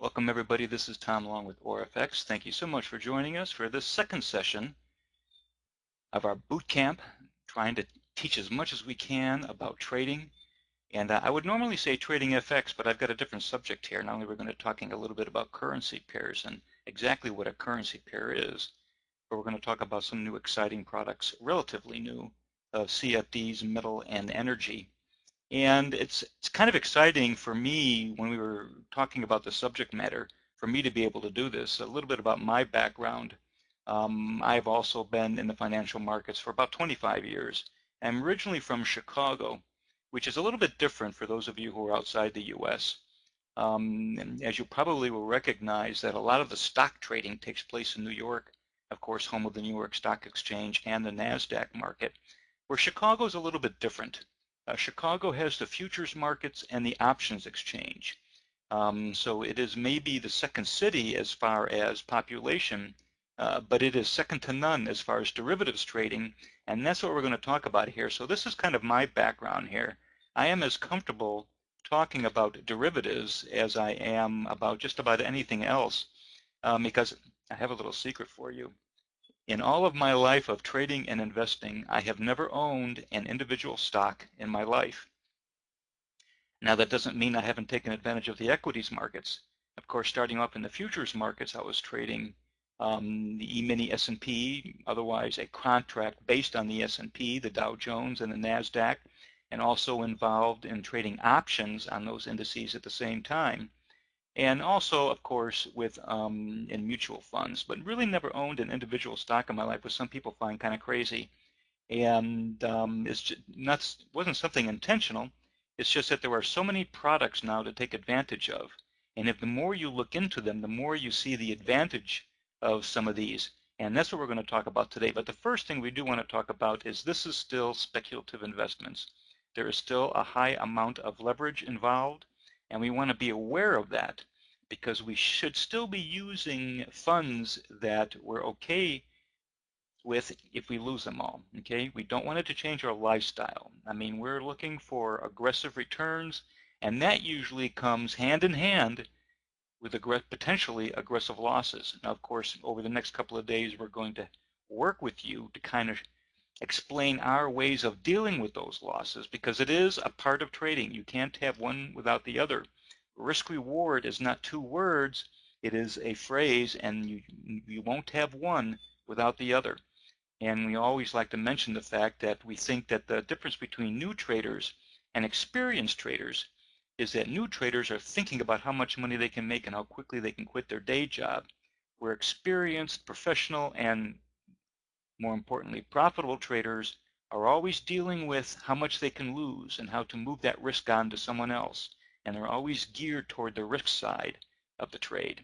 Welcome everybody, this is Tom Long with ORFX. Thank you so much for joining us for this second session of our boot camp, trying to teach as much as we can about trading. And I would normally say trading FX, but I've got a different subject here. Not only we're going to be talking a little bit about currency pairs and exactly what a currency pair is, but we're going to talk about some new exciting products, relatively new, of CFDs, metal, and energy. And it's kind of exciting for me when we were talking about the subject matter, for me to be able to do this. A little bit about my background. I've also been in the financial markets for about 25 years. I'm originally from Chicago, which is a little bit different for those of you who are outside the US. And as you probably will recognize that a lot of the stock trading takes place in New York, of course, home of the New York Stock Exchange and the NASDAQ market, where Chicago is a little bit different. Chicago has the futures markets and the options exchange. So it is maybe the second city as far as population, but it is second to none as far as derivatives trading, and that's what we're going to talk about here. So this is kind of my background here. I am as comfortable talking about derivatives as I am about just about anything else, because I have a little secret for you. In all of my life of trading and investing, I have never owned an individual stock in my life. Now, that doesn't mean I haven't taken advantage of the equities markets. Of course, starting off in the futures markets, I was trading the E-mini S&P, otherwise a contract based on the S&P, the Dow Jones, and the NASDAQ, and also involved in trading options on those indices at the same time. And also, of course, with in mutual funds, but really never owned an individual stock in my life, which some people find kind of crazy. And it's just wasn't something intentional. It's just that there are so many products now to take advantage of. And if the more you look into them, the more you see the advantage of some of these. And that's what we're going to talk about today. But the first thing we do want to talk about is this is still speculative investments. There is still a high amount of leverage involved, and we want to be aware of that because we should still be using funds that we're okay with if we lose them all, okay? We don't want it to change our lifestyle. I mean, we're looking for aggressive returns, and that usually comes hand in hand with potentially aggressive losses. Now, of course, over the next couple of days, we're going to work with you to kind of explain our ways of dealing with those losses because it is a part of trading. You can't have one without the other. Risk reward is not two words, it is a phrase, and you won't have one without the other. And we always like to mention the fact that we think that the difference between new traders and experienced traders is that new traders are thinking about how much money they can make and how quickly they can quit their day job, where experienced, professional, and more importantly, profitable traders are always dealing with how much they can lose and how to move that risk on to someone else. And they're always geared toward the risk side of the trade.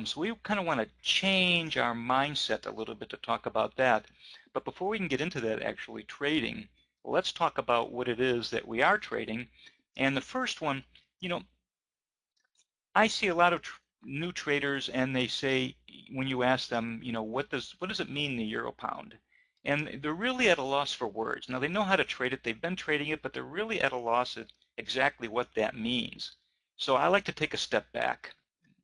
So we kind of want to change our mindset a little bit to talk about that. But before we can get into that actually trading, let's talk about what it is that we are trading. And the first one, I see a lot of new traders and they say, when you ask them, what does it mean, the euro pound? And they're really at a loss for words. Now they know how to trade it, they've been trading it, but they're really at a loss at exactly what that means. So I like to take a step back.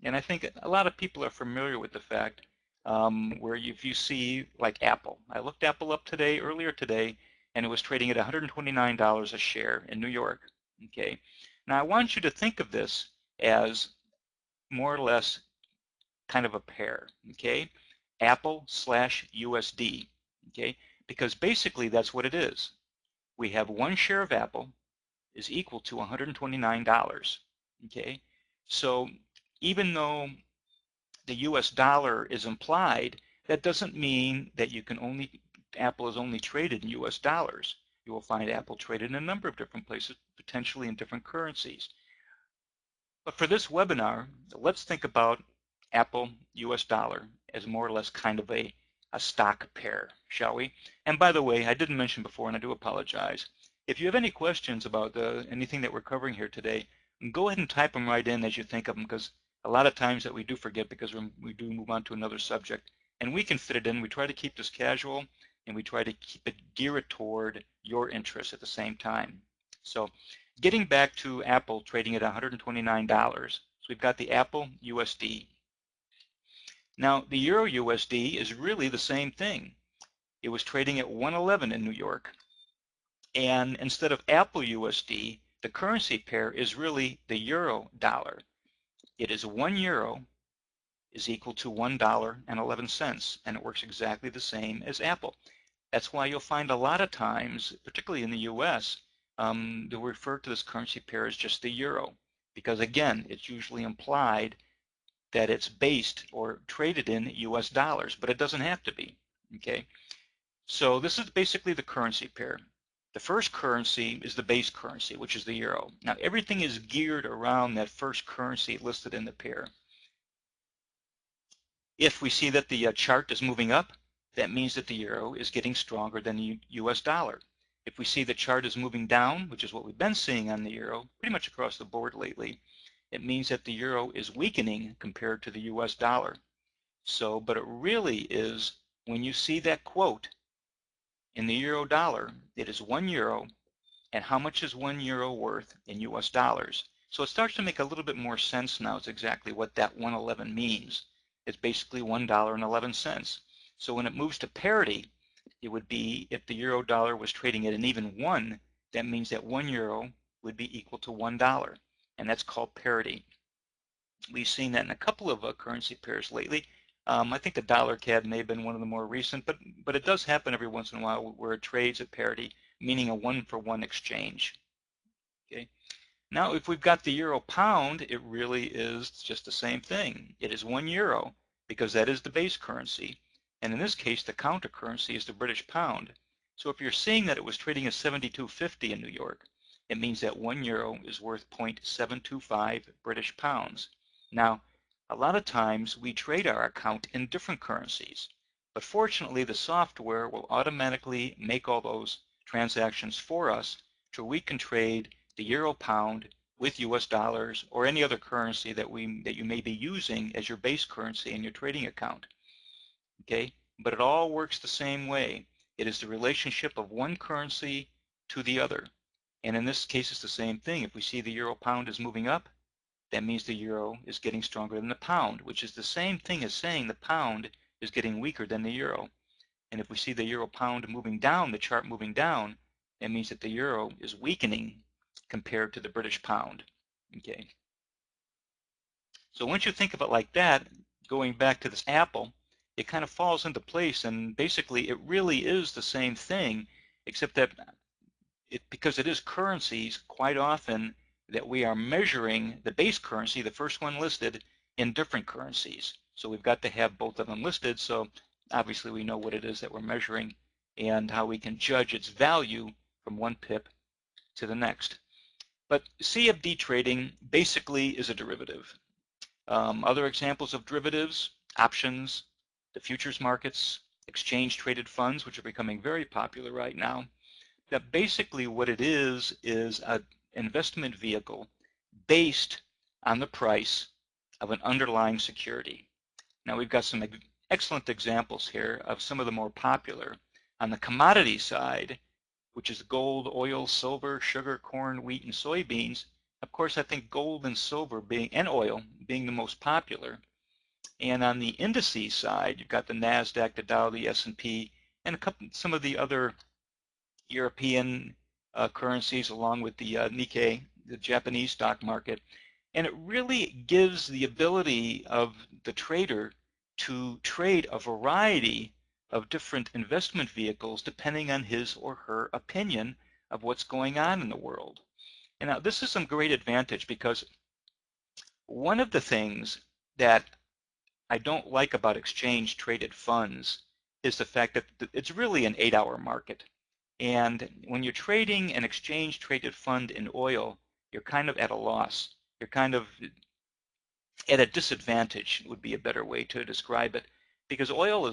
And I think a lot of people are familiar with the fact where if you see like Apple. I looked Apple up earlier today, and it was trading at $129 a share in New York. Okay. Now I want you to think of this as more or less kind of a pair, okay? Apple/USD, okay? Because basically that's what it is. We have one share of Apple is equal to $129, okay? So even though the US dollar is implied, that doesn't mean that Apple is only traded in US dollars. You will find Apple traded in a number of different places, potentially in different currencies. But for this webinar, let's think about Apple US dollar as more or less kind of a stock pair, shall we? And by the way, I didn't mention before, and I do apologize. If you have any questions about anything that we're covering here today, go ahead and type them right in as you think of them, because a lot of times that we do forget because we do move on to another subject. And we can fit it in. We try to keep this casual, and we try to keep it geared toward your interests at the same time. So getting back to Apple trading at $129. So we've got the Apple USD. Now, the Euro USD is really the same thing. It was trading at 111 in New York. And instead of Apple USD, the currency pair is really the euro dollar. It is 1 euro is equal to $1.11, and it works exactly the same as Apple. That's why you'll find a lot of times, particularly in the US, they'll refer to this currency pair as just the euro, because again, it's usually implied that it's based or traded in US dollars, but it doesn't have to be, okay? So this is basically the currency pair. The first currency is the base currency, which is the euro. Now everything is geared around that first currency listed in the pair. If we see that the chart is moving up, that means that the euro is getting stronger than the US dollar. If we see the chart is moving down, which is what we've been seeing on the euro pretty much across the board lately, it means that the euro is weakening compared to the US dollar. So, but it really is, when you see that quote in the euro dollar, it is 1 euro, and how much is 1 euro worth in US dollars? So it starts to make a little bit more sense now. It's exactly what that 111 means. It's basically $1.11. So when it moves to parity, it would be, if the euro dollar was trading at an even 1, that means that 1 euro would be equal to $1, and that's called parity. We've seen that in a couple of currency pairs lately. I think the dollar CAD may have been one of the more recent, but it does happen every once in a while where it trades at parity, meaning a one-for-one exchange. Okay. Now, if we've got the euro pound, it really is just the same thing. It is 1 euro because that is the base currency, and in this case, the counter currency is the British pound. So if you're seeing that it was trading at 72.50 in New York, it means that 1 euro is worth 0.725 British pounds. Now, a lot of times we trade our account in different currencies, but fortunately the software will automatically make all those transactions for us so we can trade the euro pound with US dollars or any other currency that you may be using as your base currency in your trading account. Okay, but it all works the same way. It is the relationship of one currency to the other. And in this case, it's the same thing. If we see the euro pound is moving up, that means the euro is getting stronger than the pound, which is the same thing as saying the pound is getting weaker than the euro. And if we see the euro pound moving down, the chart moving down, that means that the euro is weakening compared to the British pound. Okay. So once you think of it like that, going back to this apple, it kind of falls into place, and basically it really is the same thing, except that because it is currencies, quite often that we are measuring the base currency, the first one listed, in different currencies. So we've got to have both of them listed, so obviously we know what it is that we're measuring and how we can judge its value from one pip to the next. But CFD trading basically is a derivative. Other examples of derivatives, options, the futures markets, exchange traded funds, which are becoming very popular right now. That basically what it is an investment vehicle based on the price of an underlying security. Now we've got some excellent examples here of some of the more popular. On the commodity side, which is gold, oil, silver, sugar, corn, wheat, and soybeans, of course I think gold and silver and oil being the most popular. And on the indices side, you've got the NASDAQ, the Dow, the S&P, and some of the other European currencies, along with the Nikkei, the Japanese stock market. And it really gives the ability of the trader to trade a variety of different investment vehicles depending on his or her opinion of what's going on in the world. And now this is some great advantage, because one of the things that I don't like about exchange traded funds is the fact that it's really an 8-hour market. And when you're trading an exchange traded fund in oil, you're kind of at a loss. You're kind of at a disadvantage, would be a better way to describe it, because oil,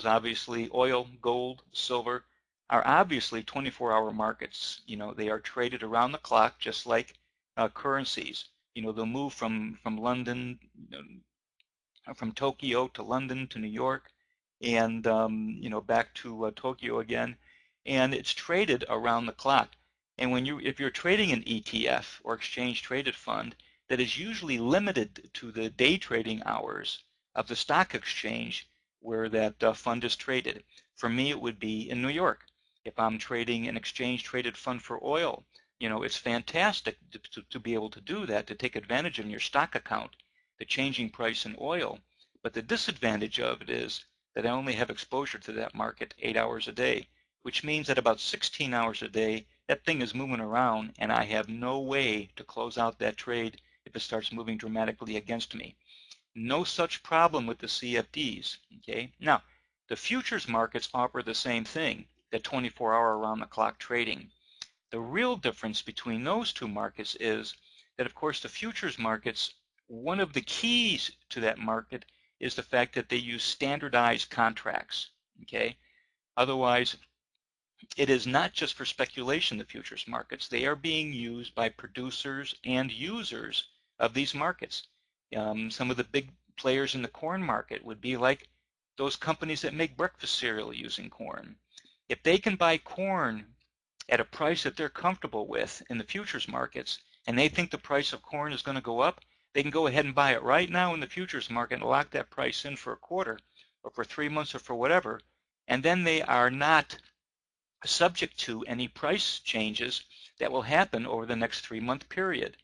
gold, silver are obviously 24-hour markets. You know, they are traded around the clock, just like currencies. You know, they'll move from London, from Tokyo to London to New York, and back to Tokyo again, and it's traded around the clock. And if you're trading an ETF or exchange traded fund, that is usually limited to the day trading hours of the stock exchange where that fund is traded. For me, it would be in New York. If I'm trading an exchange-traded fund for oil, it's fantastic to be able to do that, to take advantage in your stock account, the changing price in oil. But the disadvantage of it is that I only have exposure to that market 8 hours a day, which means that about 16 hours a day, that thing is moving around and I have no way to close out that trade if it starts moving dramatically against me. No such problem with the CFDs, okay? Now, the futures markets offer the same thing, the 24-hour around-the-clock trading. The real difference between those two markets is that, of course, the futures markets, one of the keys to that market is the fact that they use standardized contracts, okay? Otherwise, it is not just for speculation, the futures markets. They are being used by producers and users of these markets. Some of the big players in the corn market would be like those companies that make breakfast cereal using corn. If they can buy corn at a price that they're comfortable with in the futures markets, and they think the price of corn is going to go up, they can go ahead and buy it right now in the futures market and lock that price in for a quarter or for 3 months or for whatever, and then they are not subject to any price changes that will happen over the next 3-month period.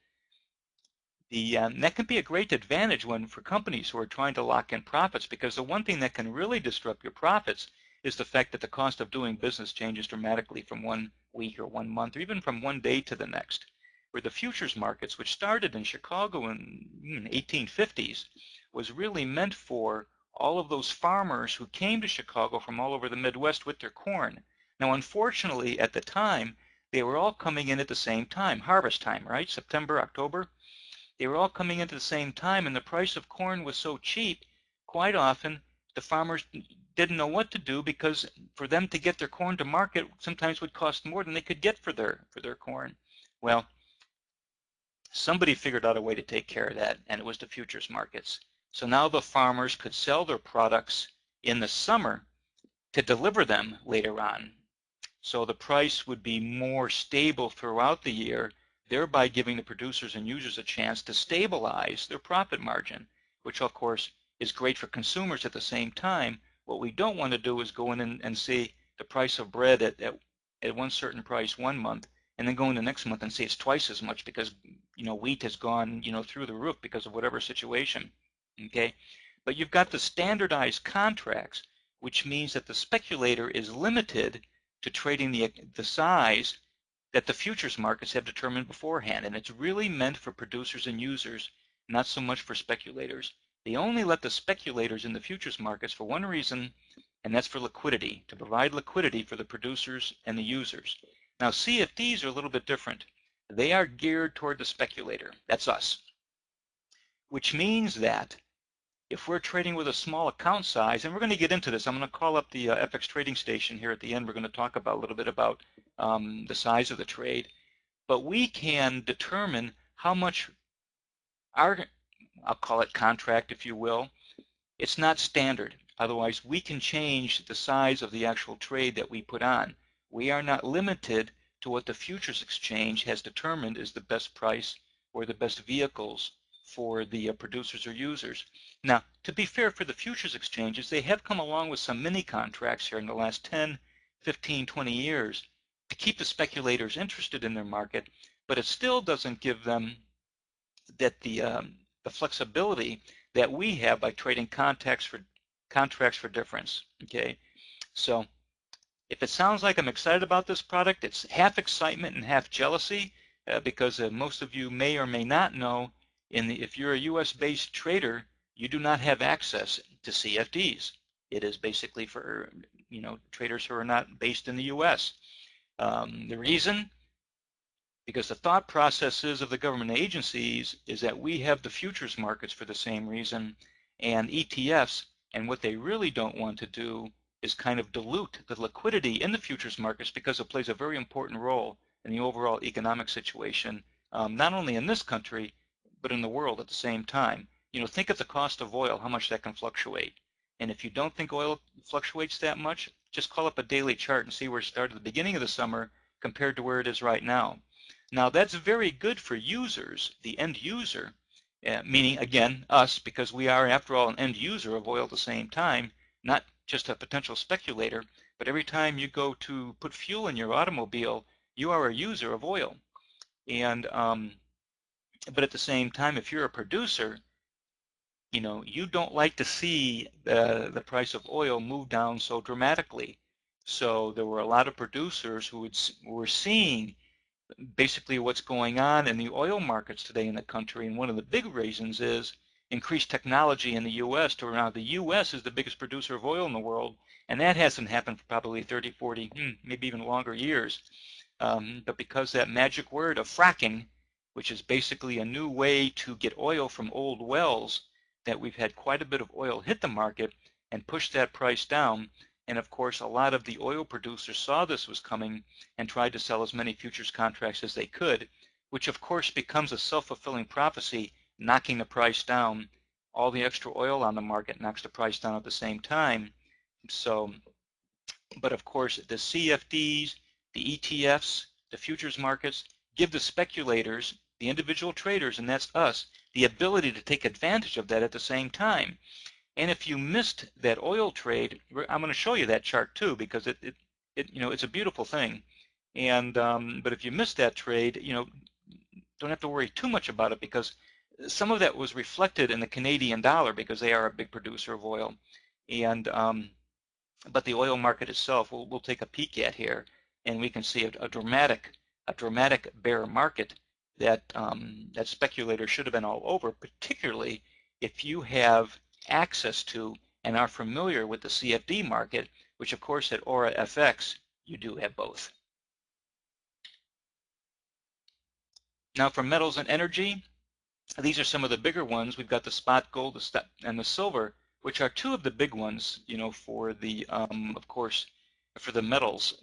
That can be a great advantage for companies who are trying to lock in profits, because the one thing that can really disrupt your profits is the fact that the cost of doing business changes dramatically from 1 week or 1 month or even from one day to the next. Where the futures markets, which started in Chicago in 1850s, was really meant for all of those farmers who came to Chicago from all over the Midwest with their corn. Now, unfortunately, at the time, they were all coming in at the same time, harvest time, right? September, October. They were all coming in at the same time, and the price of corn was so cheap, quite often the farmers didn't know what to do, because for them to get their corn to market sometimes would cost more than they could get for their corn. Well, somebody figured out a way to take care of that, and it was the futures markets. So now the farmers could sell their products in the summer to deliver them later on. So the price would be more stable throughout the year, thereby giving the producers and users a chance to stabilize their profit margin, which of course is great for consumers at the same time. What we don't want to do is go in and see the price of bread at one certain price 1 month, and then go in the next month and see it's twice as much because wheat has gone through the roof because of whatever situation. Okay, but you've got the standardized contracts, which means that the speculator is limited to trading the size that the futures markets have determined beforehand. And it's really meant for producers and users, not so much for speculators. They only let the speculators in the futures markets for one reason, and that's for liquidity, to provide liquidity for the producers and the users. Now, CFDs are a little bit different. They are geared toward the speculator. That's us. Which means that if we're trading with a small account size, and we're going to get into this, I'm going to call up the FX trading station here at the end. We're going to talk about a little bit about the size of the trade, but we can determine how much our, I'll call it contract, if you will, it's not standard. Otherwise, we can change the size of the actual trade that we put on. We are not limited to what the futures exchange has determined is the best price or the best vehicles for the producers or users. Now, to be fair, for the futures exchanges, they have come along with some mini contracts here in the last 10, 15, 20 years to keep the speculators interested in their market, but it still doesn't give them that the flexibility that we have by trading contracts for difference. Okay, so if it sounds like I'm excited about this product, it's half excitement and half jealousy, because most of you may or may not know, if you're a U.S.-based trader, you do not have access to CFDs. It is basically for traders who are not based in the U.S. The reason, because the thought processes of the government agencies is that we have the futures markets for the same reason, and ETFs, and what they really don't want to do is kind of dilute the liquidity in the futures markets, because it plays a very important role in the overall economic situation, not only in this country, but in the world at the same time. Think of the cost of oil, how much that can fluctuate. And if you don't think oil fluctuates that much, just call up a daily chart and see where it started at the beginning of the summer compared to where it is right now. Now that's very good for users, the end user, meaning again us, because we are after all an end user of oil at the same time, not just a potential speculator, but every time you go to put fuel in your automobile, you are a user of oil. And but at the same time, if you're a producer, you don't like to see the price of oil move down so dramatically. So there were a lot of producers who were seeing basically what's going on in the oil markets today in the country. And one of the big reasons is increased technology in the U.S. to now the U.S. is the biggest producer of oil in the world. And that hasn't happened for probably 30, 40, maybe even longer years. But because that magic word of fracking, which is basically a new way to get oil from old wells, that we've had quite a bit of oil hit the market and push that price down. And of course, a lot of the oil producers saw this was coming and tried to sell as many futures contracts as they could, which of course becomes a self-fulfilling prophecy, knocking the price down. All the extra oil on the market knocks the price down at the same time. So, but of course, the CFDs, the ETFs, the futures markets give the speculators, the individual traders, and that's us, the ability to take advantage of that at the same time. And if you missed that oil trade, I'm going to show you that chart too, because it's a beautiful thing. And but if you missed that trade, don't have to worry too much about it, because some of that was reflected in the Canadian dollar because they are a big producer of oil. And but the oil market itself, we'll take a peek at here, and we can see a dramatic bear market that that speculators should have been all over, particularly if you have access to and are familiar with the CFD market, which of course at Aura FX you do have both. Now for metals and energy, these are some of the bigger ones. We've got the spot gold and the silver, which are two of the big ones, for the, of course, for the metals.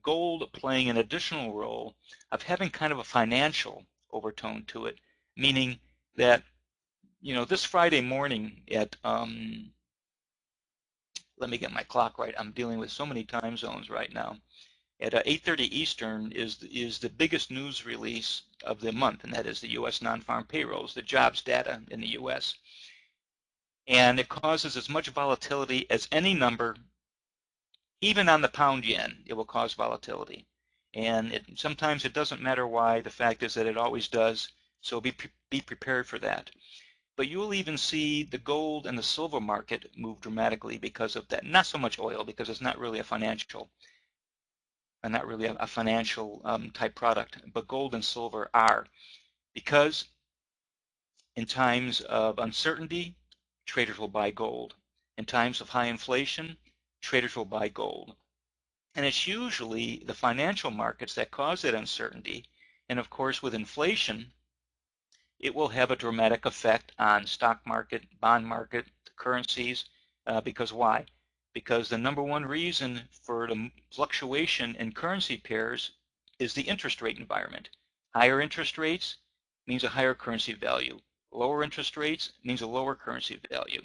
Gold playing an additional role of having kind of a financial overtone to it, meaning that, this Friday morning at, let me get my clock right. I'm dealing with so many time zones right now. At 8:30 Eastern is the biggest news release of the month, and that is the U.S. non-farm payrolls, the jobs data in the U.S. And it causes as much volatility as any number, even on the pound yen, it will cause volatility. And sometimes it doesn't matter why. The fact is that it always does. So be prepared for that. But you will even see the gold and the silver market move dramatically because of that. Not so much oil, because it's not really a financial type product, but gold and silver are, because in times of uncertainty, traders will buy gold. In times of high inflation, traders will buy gold. And it's usually the financial markets that cause that uncertainty. And of course, with inflation, it will have a dramatic effect on stock market, bond market, currencies, because why? Because the number one reason for the fluctuation in currency pairs is the interest rate environment. Higher interest rates means a higher currency value. Lower interest rates means a lower currency value.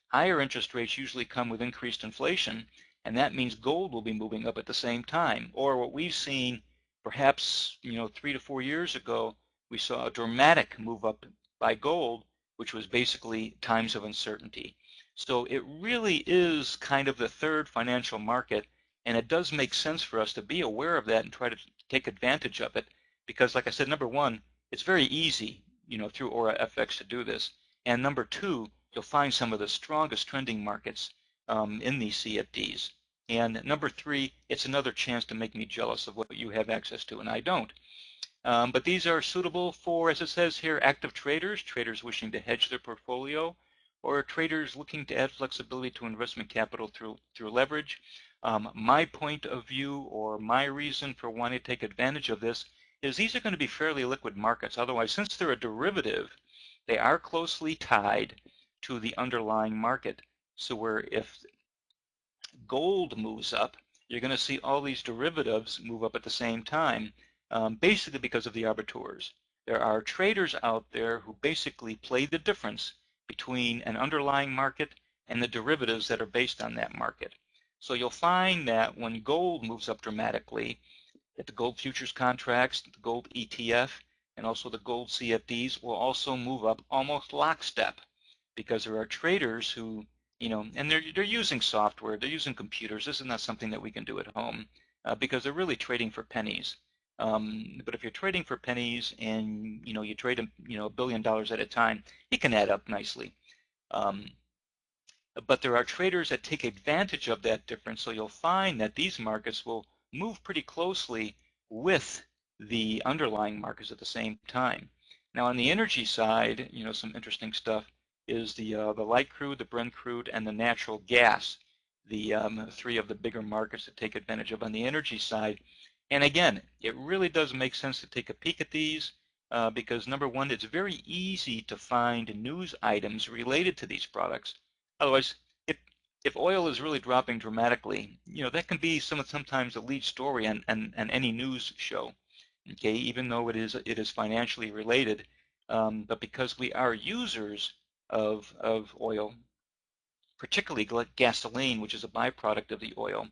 Higher interest rates usually come with increased inflation, and that means gold will be moving up at the same time. Or what we've seen perhaps 3 to 4 years ago, we saw a dramatic move up by gold, which was basically times of uncertainty. So it really is kind of the third financial market, and it does make sense for us to be aware of that and try to take advantage of it, because like I said, number one, it's very easy, through Aura FX to do this. And number two, you'll find some of the strongest trending markets in these CFDs. And number three, it's another chance to make me jealous of what you have access to and I don't. But these are suitable for, as it says here, active traders, traders wishing to hedge their portfolio, or traders looking to add flexibility to investment capital through leverage. My point of view, or my reason for wanting to take advantage of this, is these are going to be fairly liquid markets. Otherwise, since they're a derivative, they are closely tied to the underlying market. So where if gold moves up, you're going to see all these derivatives move up at the same time, basically because of the arbiters. There are traders out there who basically play the difference between an underlying market and the derivatives that are based on that market. So you'll find that when gold moves up dramatically, that the gold futures contracts, the gold ETF, and also the gold CFDs will also move up almost lockstep, because there are traders who, and they're using software, they're using computers. This is not something that we can do at home, because they're really trading for pennies. But if you're trading for pennies and you trade $1 billion at a time, it can add up nicely. But there are traders that take advantage of that difference, so you'll find that these markets will move pretty closely with the underlying markets at the same time. Now on the energy side, some interesting stuff is the light crude, the Brent crude, and the natural gas, the three of the bigger markets to take advantage of on the energy side. And again, it really does make sense to take a peek at these because number one, it's very easy to find news items related to these products. Otherwise, if oil is really dropping dramatically, that can be sometimes the lead story on any news show. Okay, even though it is financially related, but because we are users of oil, particularly gasoline, which is a byproduct of the oil,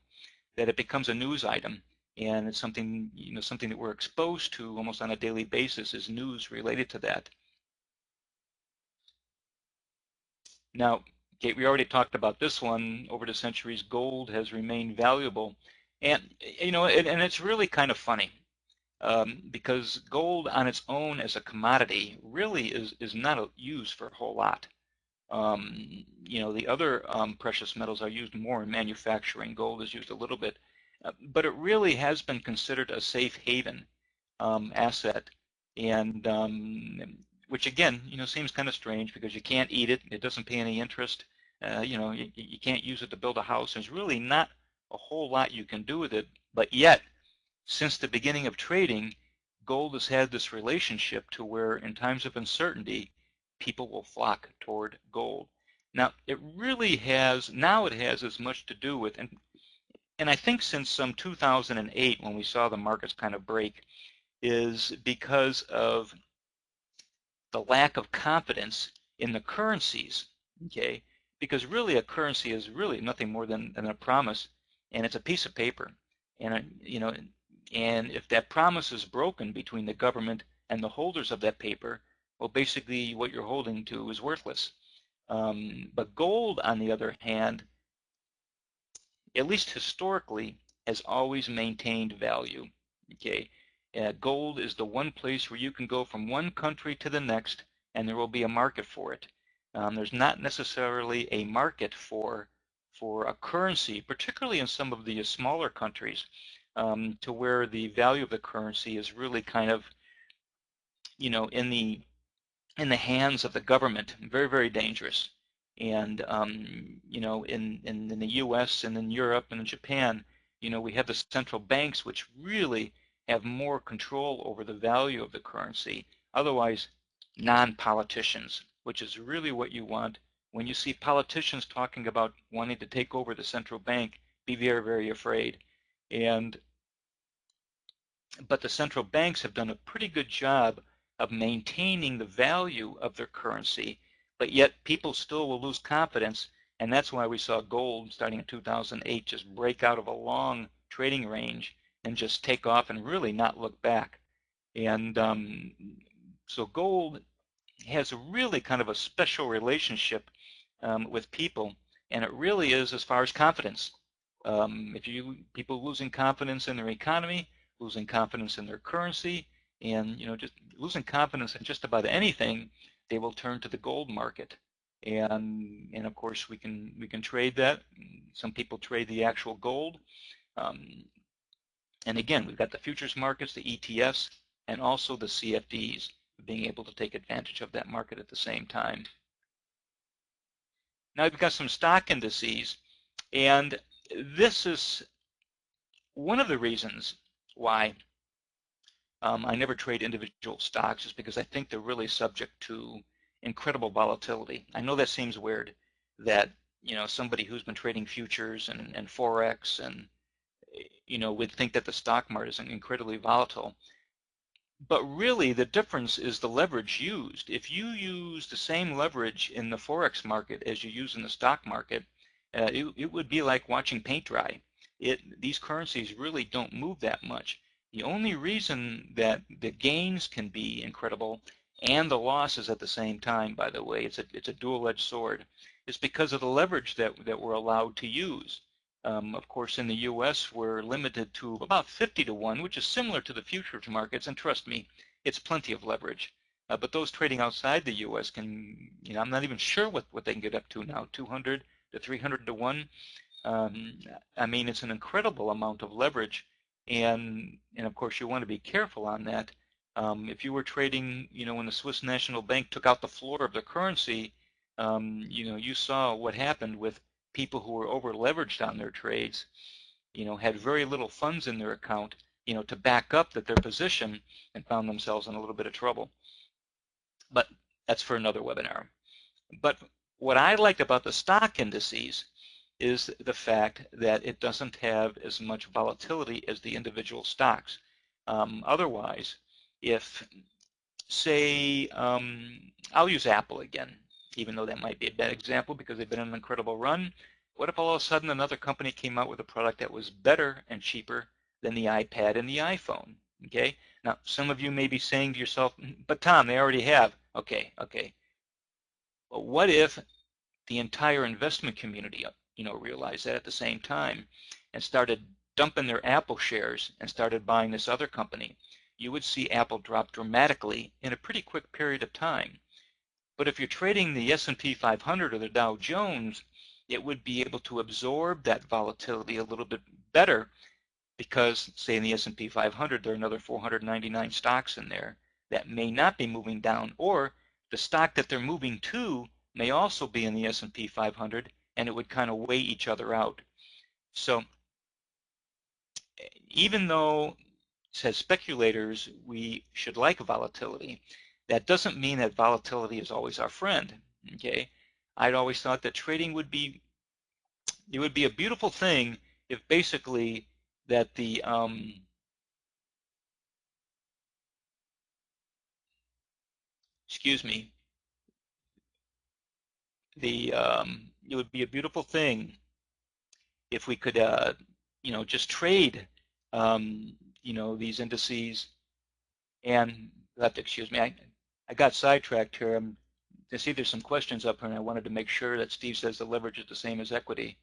that it becomes a news item, and it's something something that we're exposed to almost on a daily basis is news related to that. Now, Kate, we already talked about this one. Over the centuries, gold has remained valuable, and and it's really kind of funny because gold on its own as a commodity really is not used for a whole lot. The other precious metals are used more in manufacturing. Gold is used a little bit, but it really has been considered a safe haven asset, and which again, seems kind of strange because you can't eat it. It doesn't pay any interest. You can't use it to build a house. There's really not a whole lot you can do with it. But yet, since the beginning of trading, gold has had this relationship to where in times of uncertainty, people will flock toward gold. Now, it really has, now it has as much to do with, and I think since some 2008 when we saw the markets kind of break, is because of the lack of confidence in the currencies, okay? Because really a currency is really nothing more than a promise, and it's a piece of paper. And, and if that promise is broken between the government and the holders of that paper, well, basically what you're holding to is worthless. But gold, on the other hand, at least historically, has always maintained value. Okay, gold is the one place where you can go from one country to the next, and there will be a market for it. There's not necessarily a market for a currency, particularly in some of the smaller countries, to where the value of the currency is really kind of, in the hands of the government. Very, very dangerous. And in the U.S. and in Europe and in Japan, we have the central banks which really have more control over the value of the currency. Otherwise, non-politicians, which is really what you want. When you see politicians talking about wanting to take over the central bank, be very, very afraid. But the central banks have done a pretty good job of maintaining the value of their currency, but yet people still will lose confidence, and that's why we saw gold starting in 2008 just break out of a long trading range and just take off and really not look back. And so gold has a really kind of a special relationship with people, and it really is as far as confidence. If people losing confidence in their economy, losing confidence in their currency, and just losing confidence in just about anything, they will turn to the gold market. And of course we can trade that. Some people trade the actual gold. And again, we've got the futures markets, the ETFs, and also the CFDs, being able to take advantage of that market at the same time. Now we've got some stock indices, and this is one of the reasons why I never trade individual stocks, is because I think they're really subject to incredible volatility. I know that seems weird, that somebody who's been trading futures and forex and would think that the stock market is incredibly volatile. But really, the difference is the leverage used. If you use the same leverage in the forex market as you use in the stock market, it would be like watching paint dry. These currencies really don't move that much. The only reason that the gains can be incredible and the losses at the same time, by the way, it's a dual-edged sword, is because of the leverage that we're allowed to use. Of course, in the U.S., we're limited to about 50 to 1, which is similar to the futures markets, and trust me, it's plenty of leverage. But those trading outside the U.S. can, I'm not even sure what they can get up to now, 200 to 300 to 1. I mean, it's an incredible amount of leverage, and of course you want to be careful on that. If you were trading, when the Swiss National Bank took out the floor of the currency, you saw what happened with people who were over leveraged on their trades, had very little funds in their account, to back up their position, and found themselves in a little bit of trouble. But that's for another webinar. But what I liked about the stock indices is the fact that it doesn't have as much volatility as the individual stocks. Otherwise, if, say, I'll use Apple again, even though that might be a bad example because they've been on an incredible run. What if all of a sudden another company came out with a product that was better and cheaper than the iPad and the iPhone? Okay. Now, some of you may be saying to yourself, but Tom, they already have. Okay. But what if the entire investment community, realized that at the same time and started dumping their Apple shares and started buying this other company? You would see Apple drop dramatically in a pretty quick period of time. But if you're trading the S&P 500 or the Dow Jones, it would be able to absorb that volatility a little bit better because, say, in the S&P 500, there are another 499 stocks in there that may not be moving down, or the stock that they're moving to may also be in the S&P 500, and it would kind of weigh each other out. So even though, says speculators, we should like volatility, that doesn't mean that volatility is always our friend. Okay, I'd always thought that trading would be a beautiful thing if basically that the excuse me, it would be a beautiful thing if we could just trade these indices. And you have to excuse me, I got sidetracked here. I see there's some questions up here, and I wanted to make sure that Steve says the leverage is the same as equity.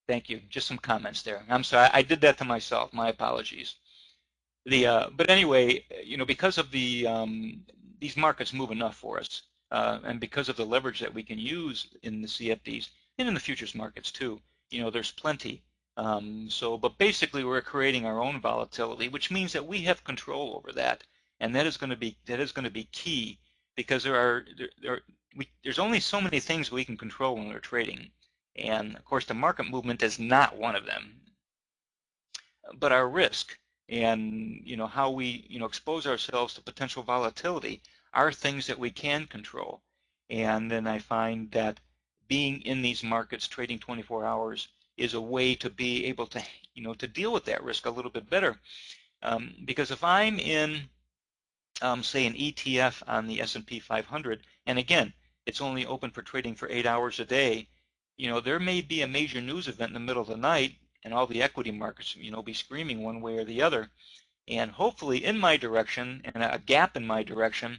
Thank you. Just some comments there. I'm sorry, I did that to myself. My apologies. But anyway, because of these markets move enough for us, and because of the leverage that we can use in the CFDs and in the futures markets too, there's plenty. But basically, we're creating our own volatility, which means that we have control over that, and that is going to be key because there's only so many things we can control when we're trading, and of course, the market movement is not one of them. But our risk and how we expose ourselves to potential volatility are things that we can control. And then I find that being in these markets trading 24 hours is a way to be able to to deal with that risk a little bit better. Because if I'm in say an ETF on the S&P 500, and again, it's only open for trading for 8 hours a day, there may be a major news event in the middle of the night and all the equity markets, be screaming one way or the other, and hopefully in my direction and a gap in my direction,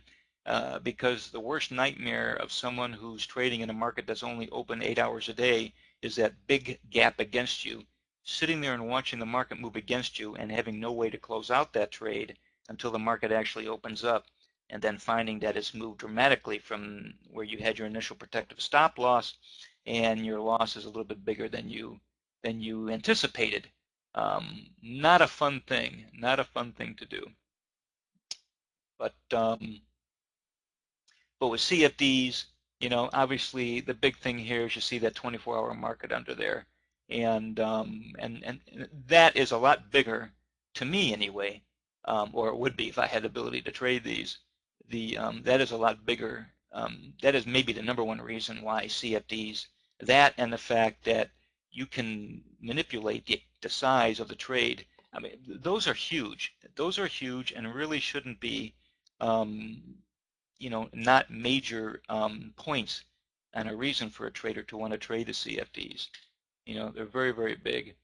because the worst nightmare of someone who's trading in a market that's only open 8 hours a day is that big gap against you, sitting there and watching the market move against you and having no way to close out that trade until the market actually opens up, and then finding that it's moved dramatically from where you had your initial protective stop loss, and your loss is a little bit bigger than you anticipated. Not a fun thing. Not a fun thing to do. But with CFDs, obviously the big thing here is you see that 24-hour market under there, and that is a lot bigger to me anyway, or it would be if I had the ability to trade these. That is a lot bigger. That is maybe the number one reason why CFDs. That and the fact that you can manipulate the size of the trade. I mean, those are huge. Those are huge and really shouldn't be not major points and a reason for a trader to want to trade the CFDs. They're very, very big.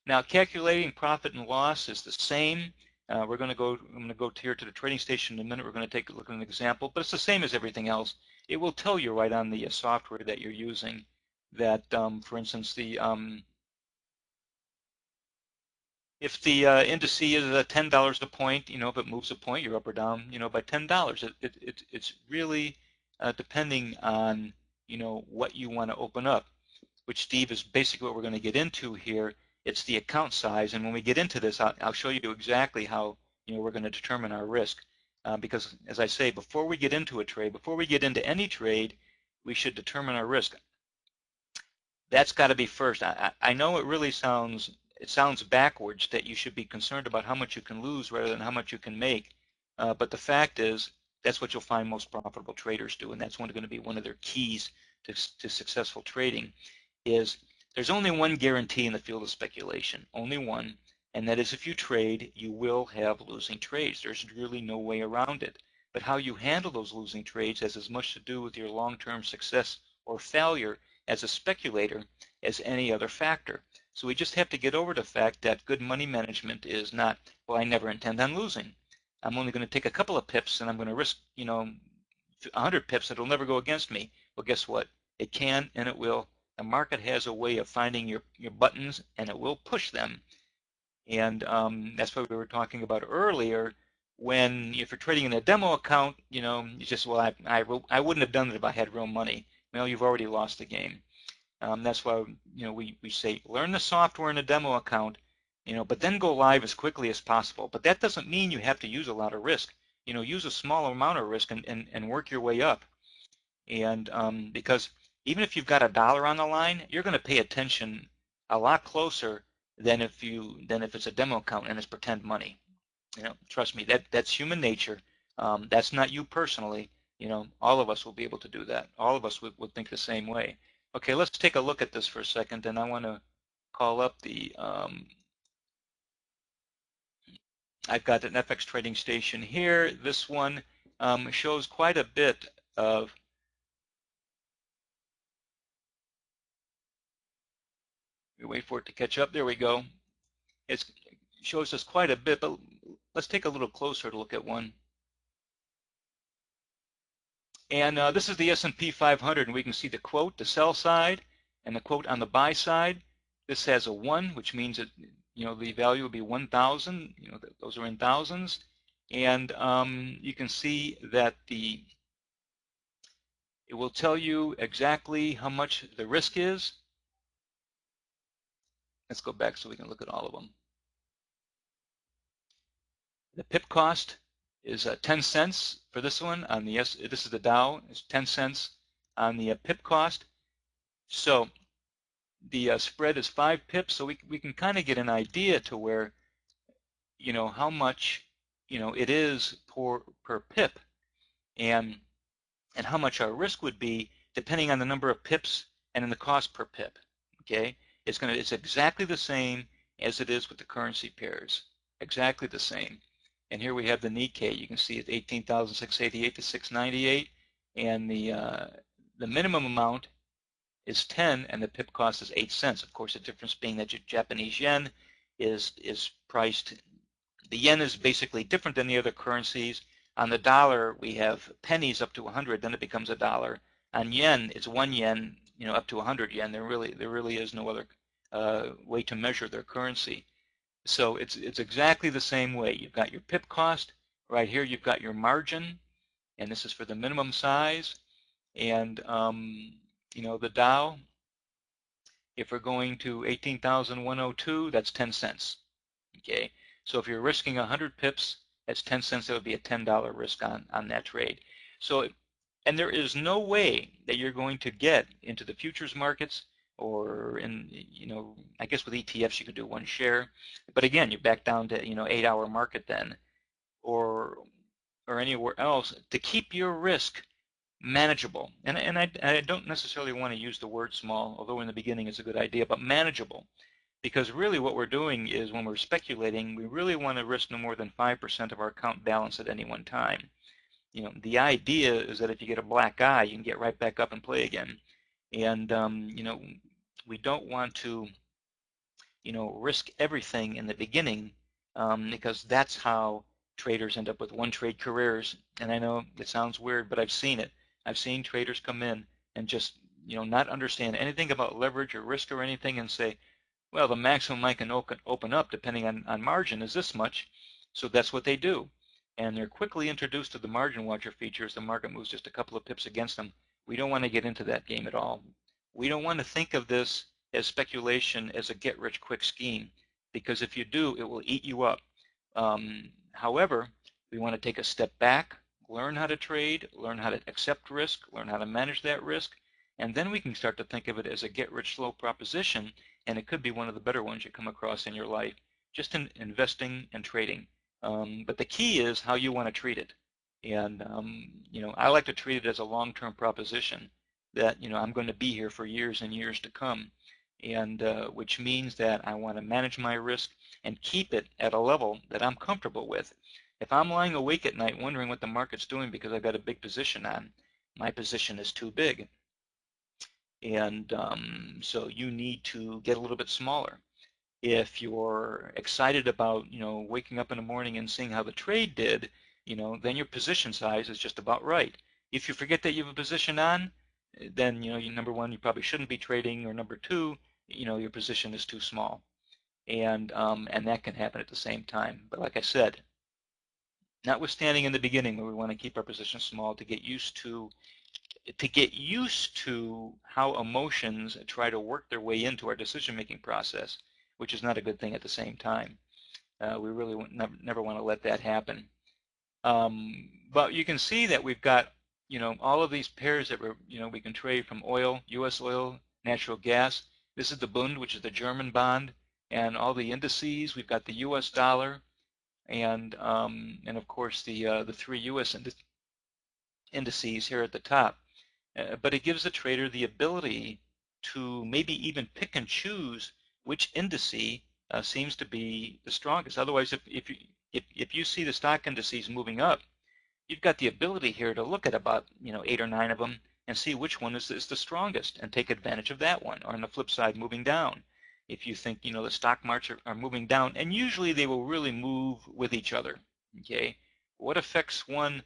Now, calculating profit and loss is the same. I'm going to go here to the trading station in a minute. We're going to take a look at an example, but it's the same as everything else. It will tell you right on the software that you're using that, for instance, if the index is $10 a point, if it moves a point, you're up or down, by $10. It's really depending on, what you want to open up, which, Steve, is basically what we're going to get into here. It's the account size, and when we get into this, I'll show you exactly how we're going to determine our risk. Because, as I say, before we get into a trade, before we get into any trade, we should determine our risk. That's got to be first. I know it sounds backwards that you should be concerned about how much you can lose rather than how much you can make. But the fact is, that's what you'll find most profitable traders do, and that's going to be one of their keys to successful trading. Is there's only one guarantee in the field of speculation, only one, and that is if you trade, you will have losing trades. There's really no way around it. But how you handle those losing trades has as much to do with your long-term success or failure as a speculator as any other factor. So we just have to get over the fact that good money management is not, well, I never intend on losing. I'm only going to take a couple of pips and I'm going to risk, 100 pips that will never go against me. Well, guess what? It can and it will. The market has a way of finding your buttons and it will push them. And that's what we were talking about earlier. When if you're trading in a demo account, you just, well, I wouldn't have done it if I had real money. Well, you've already lost the game. That's why we say learn the software in a demo account, but then go live as quickly as possible. But that doesn't mean you have to use a lot of risk. Use a small amount of risk and work your way up. And because even if you've got $1 on the line, you're going to pay attention a lot closer than if it's a demo account and it's pretend money. Trust me, that's human nature. That's not you personally. All of us will be able to do that. All of us would think the same way. Okay, let's take a look at this for a second, and I want to call up I've got an FX trading station here. This one shows quite a bit of, we wait for it to catch up. There we go. It shows us quite a bit, but let's take a little closer to look at one. And this is the S&P 500, and we can see the quote, the sell side, and the quote on the buy side. This has a 1, which means that the value will be 1,000. Those are in thousands, and you can see that it will tell you exactly how much the risk is. Let's go back so we can look at all of them. The pip cost is 10 cents for this one on the this is the Dow. It's 10 cents on the pip cost. So the spread is 5 pips, so we can kind of get an idea to where how much it is per pip, and how much our risk would be depending on the number of pips and in the cost per pip. Okay, it's exactly the same as it is with the currency pairs, exactly the same. And here we have the Nikkei. You can see it's 18,688 to 698, and the minimum amount is 10, and the pip cost is 8 cents. Of course, the difference being that your Japanese yen is priced. The yen is basically different than the other currencies. On the dollar, we have pennies up to 100, then it becomes a dollar. On yen, it's 1 yen, up to 100 yen. There really is no other way to measure their currency. So it's exactly the same way. You've got your pip cost. Right here, you've got your margin, and this is for the minimum size. And the Dow, if we're going to 18,102, that's 10 cents. Okay, so if you're risking 100 pips, that's 10 cents. That would be a $10 risk on that trade. So, and there is no way that you're going to get into the futures markets, or in, I guess with ETFs you could do 1 share, but again, you're back down to 8-hour market then, or anywhere else to keep your risk manageable. And I don't necessarily want to use the word small, although in the beginning it's a good idea, but manageable. Because really what we're doing is when we're speculating, we really want to risk no more than 5% of our account balance at any one time. The idea is that if you get a black eye, you can get right back up and play again. And, we don't want to risk everything in the beginning, because that's how traders end up with one-trade careers. And I know it sounds weird, but I've seen it. I've seen traders come in and just not understand anything about leverage or risk or anything and say, well, the maximum I can open up depending on margin is this much. So that's what they do. And they're quickly introduced to the margin watcher feature as the market moves just a couple of pips against them. We don't want to get into that game at all. We don't want to think of this as speculation as a get-rich-quick scheme, because if you do, it will eat you up. However, we want to take a step back, learn how to trade, learn how to accept risk, learn how to manage that risk, and then we can start to think of it as a get-rich-slow proposition, and it could be one of the better ones you come across in your life, just in investing and trading. But the key is how you want to treat it. And I like to treat it as a long-term proposition that I'm going to be here for years and years to come, and which means that I want to manage my risk and keep it at a level that I'm comfortable with. If I'm lying awake at night wondering what the market's doing because I've got a big position on, my position is too big. And so you need to get a little bit smaller. If you're excited about waking up in the morning and seeing how the trade did, then your position size is just about right. If you forget that you have a position on, then number one, you probably shouldn't be trading, or number two, your position is too small, and that can happen at the same time. But like I said, notwithstanding in the beginning where we want to keep our position small to get used to how emotions try to work their way into our decision-making process, which is not a good thing at the same time. We really never want to let that happen. But you can see that we've got, all of these pairs that we can trade, from oil, U.S. oil, natural gas. This is the Bund, which is the German bond, and all the indices. We've got the U.S. dollar, and of course the 3 U.S. indices here at the top. But it gives the trader the ability to maybe even pick and choose which indice seems to be the strongest. Otherwise, if you see the stock indices moving up, you've got the ability here to look at about 8 or 9 of them and see which one is the strongest and take advantage of that one. Or on the flip side, moving down, if you think the stock markets are moving down, and usually they will really move with each other. Okay, what affects one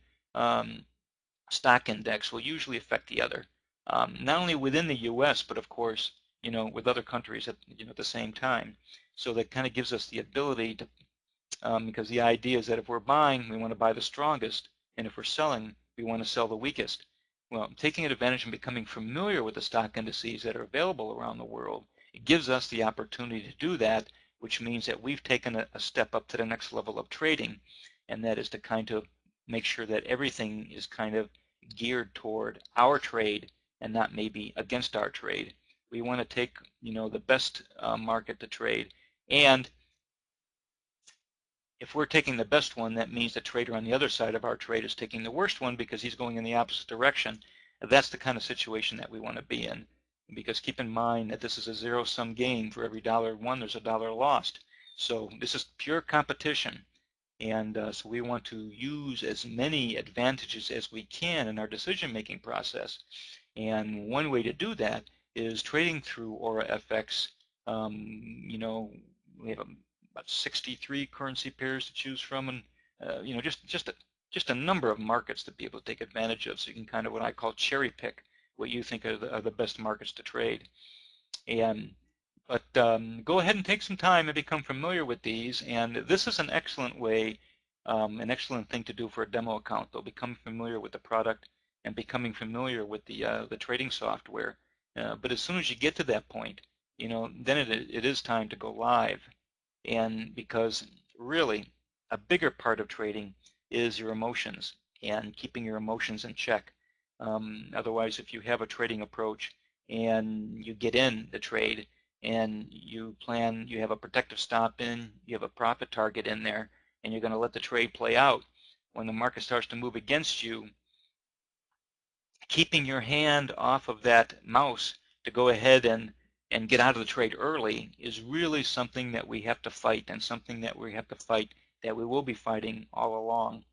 stock index will usually affect the other, not only within the U.S., but of course, with other countries at the same time. So that kind of gives us the ability to, because the idea is that if we're buying, we want to buy the strongest, and if we're selling, we want to sell the weakest. Well, taking advantage and becoming familiar with the stock indices that are available around the world, it gives us the opportunity to do that, which means that we've taken a step up to the next level of trading, and that is to kind of make sure that everything is kind of geared toward our trade and not maybe against our trade. We want to take the best market to trade, and if we're taking the best one, that means the trader on the other side of our trade is taking the worst one because he's going in the opposite direction. That's the kind of situation that we want to be in, because keep in mind that this is a zero-sum game. For every dollar won, there's a dollar lost. So this is pure competition. And so we want to use as many advantages as we can in our decision-making process. And one way to do that is trading through Aura FX. We have about 63 currency pairs to choose from, and just a number of markets to be able to take advantage of. So you can kind of, what I call, cherry pick what you think are the best markets to trade. But go ahead and take some time and become familiar with these. And this is an excellent way, an excellent thing to do for a demo account, though, become familiar with the product and becoming familiar with the trading software. But as soon as you get to that point, then it is time to go live. And because really a bigger part of trading is your emotions and keeping your emotions in check. Otherwise, if you have a trading approach and you get in the trade and you have a protective stop in, you have a profit target in there, and you're going to let the trade play out, when the market starts to move against you, keeping your hand off of that mouse to go ahead and get out of the trade early is really something that we have to fight, and something that we have to fight, that we will be fighting all along.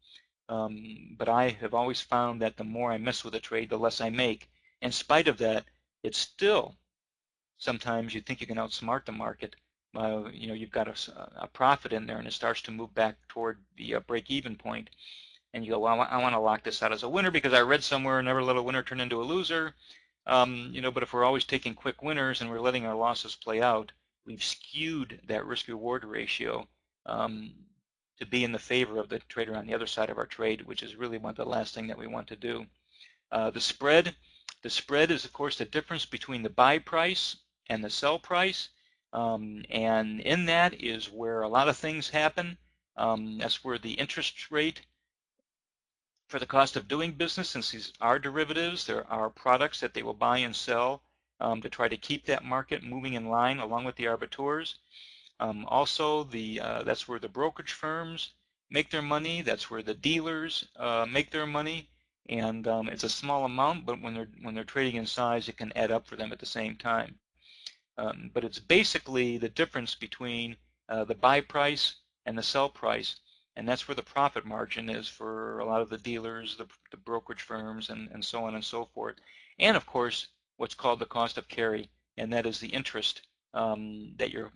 But I have always found that the more I mess with a trade, the less I make. In spite of that, it's still, sometimes you think you can outsmart the market, you've got a profit in there and it starts to move back toward the break-even point, and you go, well, I want to lock this out as a winner because I read somewhere never let a winner turn into a loser. But if we're always taking quick winners and we're letting our losses play out, we've skewed that risk-reward ratio to be in the favor of the trader on the other side of our trade, which is really the last thing that we want to do. The spread is, of course, the difference between the buy price and the sell price. And in that is where a lot of things happen. That's where the interest rate for the cost of doing business, since these are derivatives, there are products that they will buy and sell to try to keep that market moving in line along with the arbiters. Also, that's where the brokerage firms make their money. That's where the dealers make their money. And it's a small amount, but when they're trading in size, it can add up for them at the same time. But it's basically the difference between the buy price and the sell price, and that's where the profit margin is for a lot of the dealers, the brokerage firms, and so on and so forth. And of course, what's called the cost of carry, and that is the interest that you're,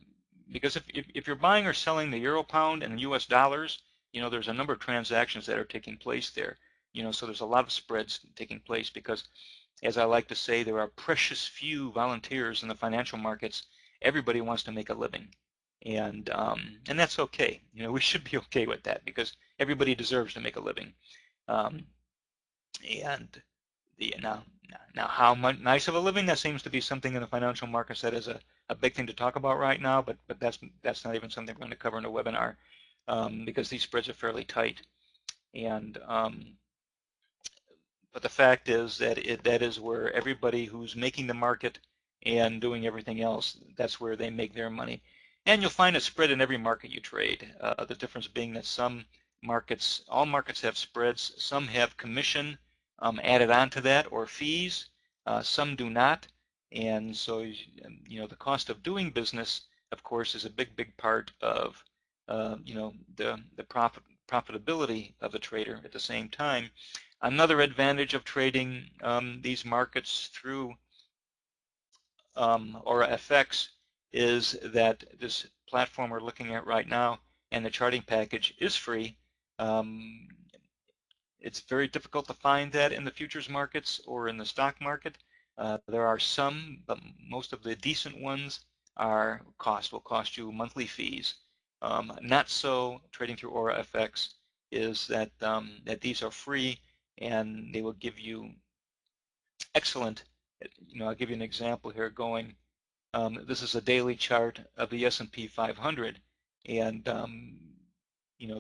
because if you're buying or selling the euro pound and US dollars, there's a number of transactions that are taking place there. So there's a lot of spreads taking place because, as I like to say, there are precious few volunteers in the financial markets. Everybody wants to make a living, and that's okay. We should be okay with that because everybody deserves to make a living. And now how much nice of a living, that seems to be something in the financial markets that is a big thing to talk about right now. But that's not even something we're going to cover in a webinar because these spreads are fairly tight. And but the fact is that that is where everybody who's making the market and doing everything else, that's where they make their money. And you'll find a spread in every market you trade. The difference being that some markets, all markets have spreads. Some have commission added onto that or fees. Some do not. And so, the cost of doing business, of course, is a big part of, the profitability of the trader at the same time. Another advantage of trading these markets through Aura FX is that this platform we're looking at right now and the charting package is free. It's very difficult to find that in the futures markets or in the stock market. There are some, but most of the decent ones will cost you monthly fees. Not so trading through Aura FX is that these are free and they will give you excellent, I'll give you an example here going, this is a daily chart of the S&P 500 and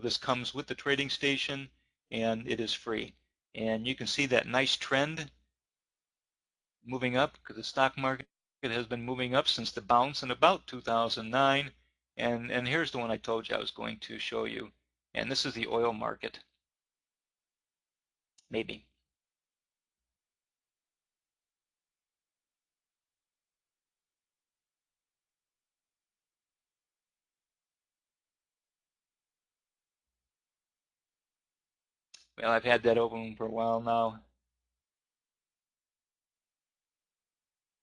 this comes with the trading station and it is free. And you can see that nice trend moving up because the stock market has been moving up since the bounce in about 2009. And here's the one I told you I was going to show you. And this is the oil market. Maybe. Well, I've had that open for a while now.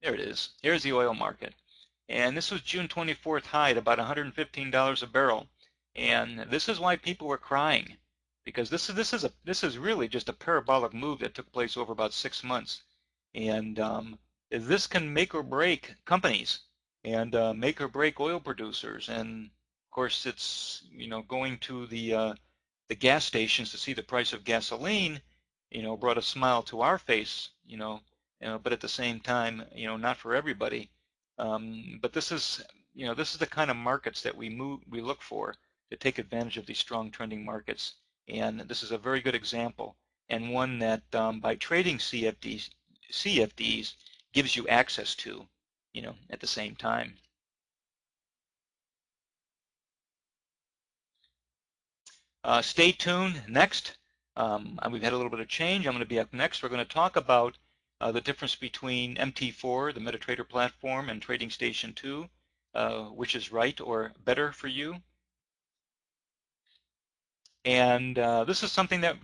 There it is. Here's the oil market. And this was June 24th high at about $115 a barrel. And this is why people were crying, because this is really just a parabolic move that took place over about 6 months. And this can make or break companies and make or break oil producers. And of course, it's going to the gas stations to see the price of gasoline, brought a smile to our face, but at the same time, not for everybody. But this is the kind of markets that we look for to take advantage of these strong trending markets. And this is a very good example, and one that by trading CFDs gives you access to, at the same time. Stay tuned. Next, we've had a little bit of change. I'm going to be up next. We're going to talk about the difference between MT4, the MetaTrader platform, and Trading Station 2, which is right or better for you. And this is something that